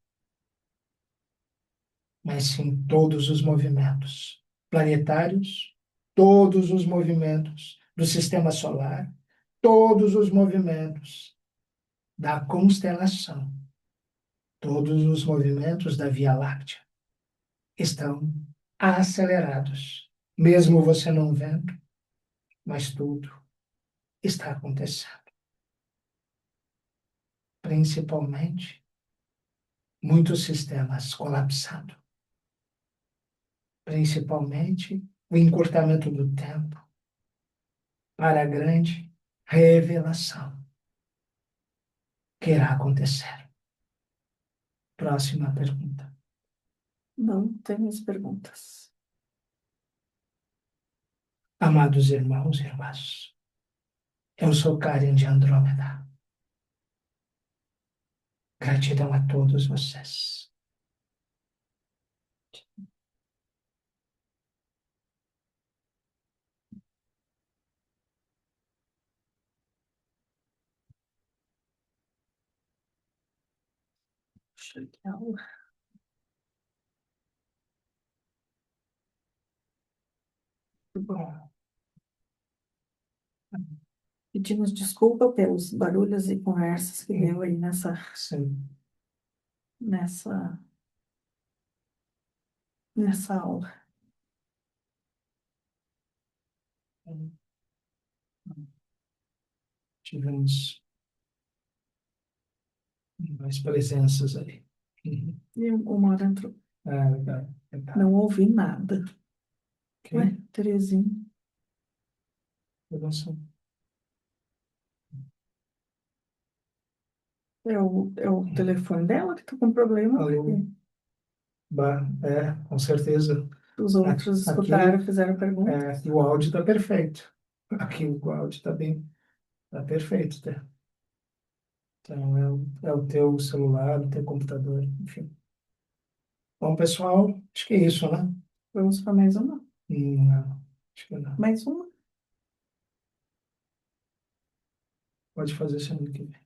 mas sim todos os movimentos planetários, todos os movimentos do sistema solar, todos os movimentos da constelação, todos os movimentos da Via Láctea estão acelerados, mesmo você não vendo, mas tudo está acontecendo. Principalmente, muitos sistemas colapsando. Principalmente, o encurtamento do tempo para a grande revelação que irá acontecer. Próxima pergunta. Não temos perguntas. Amados irmãos e irmãs, eu sou Karen de Andrômeda. Gratidão a todos vocês. Legal. Bom, Pedimos desculpa pelos barulhos e conversas que deu aí sim. nessa, nessa aula. Tivemos mais presenças ali. Uhum. E o Mara entrou. Legal, legal. Não ouvi nada. Ok? Ué, Terezinha. Nossa, É o telefone dela que tá com problema, alô, porque com certeza. os outros Aqui, escutaram, fizeram pergunta. aqui o áudio está perfeito. Aqui o áudio está bem, está perfeito, tá? Então é o teu celular, o teu computador, enfim. Bom, pessoal, acho que é isso, né? Vamos para mais uma? Não, acho que não. Mais uma? Pode fazer semana que vem.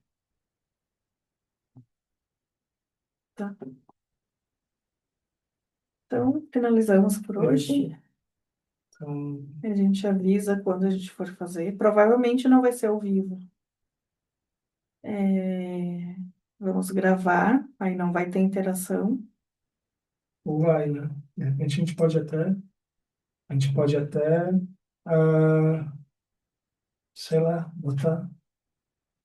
Tá. Então, finalizamos por hoje. Isso. Então, A gente avisa quando a gente for fazer. Provavelmente não vai ser ao vivo. É, Vamos gravar, aí não vai ter interação. ou vai, né? De repente a gente pode até, ah, sei lá, botar.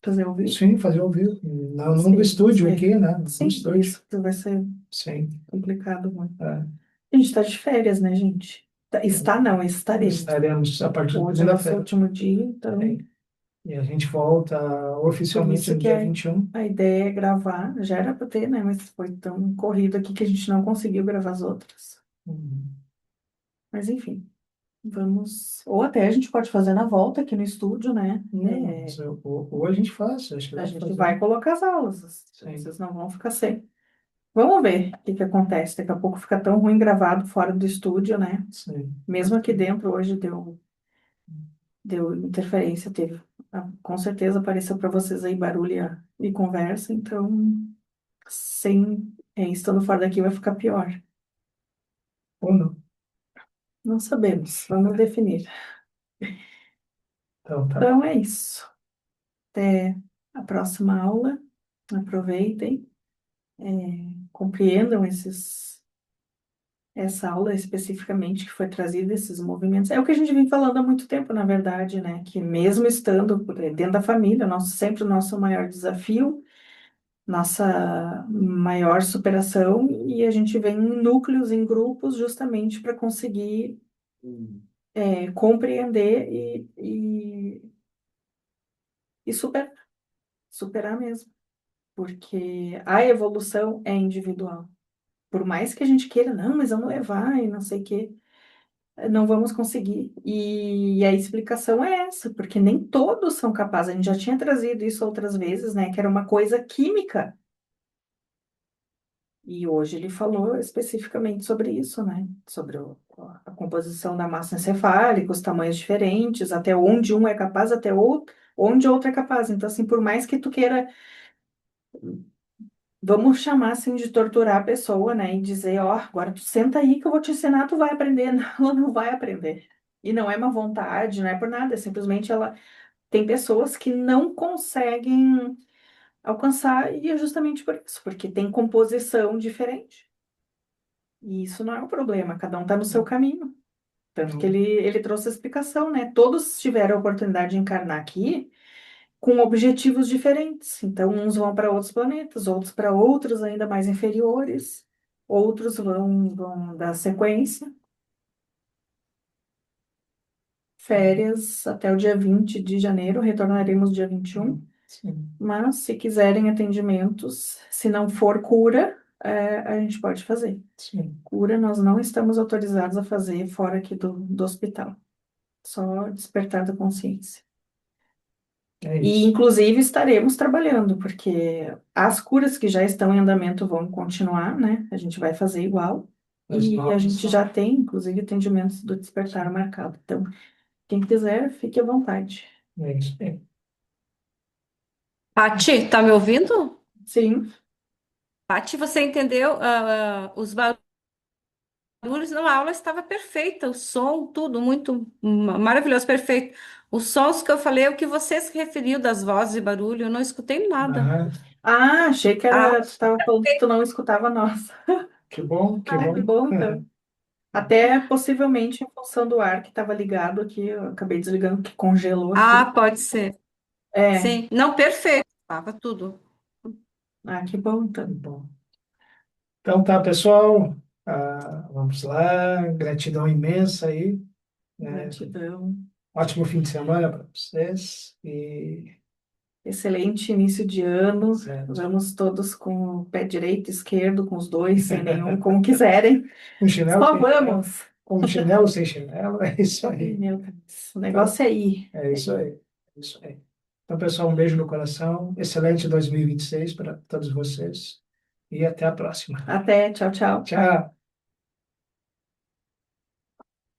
Fazer ao vivo? Sim, fazer ao vivo. Não do Sim, estúdio sim. aqui, né? No Sim, estúdio. isso vai ser Sim. complicado, muito. É. A gente está de férias, né, gente? Está, não, estaremos. Estaremos a partir de Hoje é nosso segunda-feira. último dia, então. E a gente volta Por oficialmente isso no que dia 21. a ideia é gravar. Já era para ter, né? Mas foi tão corrido aqui que a gente não conseguiu gravar as outras. Uhum. Mas enfim, vamos. Ou até a gente pode fazer na volta aqui no estúdio, né? Não, mas ou a gente faz, acho que A dá para gente fazer. vai colocar as aulas. Sim, Vocês não vão ficar sem. Vamos ver o que que acontece. Daqui a pouco fica tão ruim gravado fora do estúdio, né? sim. Mesmo aqui dentro hoje deu interferência, teve. Ah, com certeza apareceu para vocês aí barulho e conversa, então estando fora daqui vai ficar pior. Ou não. Não sabemos, vamos definir. Então, tá. Então é isso. Até a próxima aula. Aproveitem, compreendam essa aula especificamente que foi trazida, esses movimentos. É o que a gente vem falando há muito tempo, na verdade, né? Que mesmo estando dentro da família, sempre o nosso maior desafio, nossa maior superação, e a gente vem em núcleos, em grupos, justamente para conseguir compreender e superar mesmo. Porque a evolução é individual. Por mais que a gente queira, não, mas vamos levar e não sei o quê, não vamos conseguir. E a explicação é essa, porque nem todos são capazes. A gente já tinha trazido isso outras vezes, né? Que era uma coisa química. E hoje ele falou especificamente sobre isso, né? Sobre a composição da massa encefálica, os tamanhos diferentes, até onde um é capaz, até onde outro é capaz. Então, assim, por mais que tu queira, vamos chamar assim de torturar a pessoa, né? E dizer, ó, agora tu senta aí que eu vou te ensinar, tu vai aprender. Não, ela não vai aprender. E não é má vontade, não é por nada, é simplesmente ela tem pessoas que não conseguem alcançar, e é justamente por isso, porque tem composição diferente. E isso não é um problema, cada um está no seu caminho. Tanto que ele trouxe a explicação, né? Todos tiveram a oportunidade de encarnar aqui com objetivos diferentes. Então, uns vão para outros planetas, outros para outros ainda mais inferiores, outros vão dar sequência. Férias até o dia 20 de janeiro, retornaremos dia 21. Sim, Mas, se quiserem atendimentos, se não for cura, a gente pode fazer. sim. Cura, nós não estamos autorizados a fazer fora aqui do hospital. Só despertar da consciência. É E, isso. inclusive, estaremos trabalhando, porque as curas que já estão em andamento vão continuar, né? A gente vai fazer igual. As E a novas. gente já tem, inclusive, atendimentos do despertar marcado. Então, quem quiser, fique à vontade. É isso. É. Pati, tá me ouvindo? Sim, Pati, você entendeu? Os barulhos na aula estava perfeita, o som, tudo muito maravilhoso, perfeito. Os sons que eu falei, é o que você se referiu das vozes e barulho, eu não escutei nada. Ah, achei que Ah, tu estava falando que tu não escutava nós. que bom, que Ah, que bom. bom, então. Até possivelmente em função do ar que estava ligado aqui, eu acabei desligando, que congelou aqui. pode ser. É, Sim, não, perfeito, estava tudo. que bom, Que então. bom. Então tá, pessoal. Vamos lá. Gratidão imensa aí, né? Gratidão. Ótimo fim de semana para vocês. E Excelente início de ano. zero. Vamos todos com o pé direito, esquerdo, com os dois, sem nenhum, como quiserem. Com chinelo, Só sem chinelo. vamos. Com chinelo, sem chinelo. É isso Ai, aí. meu Deus. O Então, negócio é ir. é isso aí. É isso aí. Então, pessoal, um beijo no coração. Excelente 2026 para todos vocês. E até a próxima. Até, tchau, tchau. Tchau.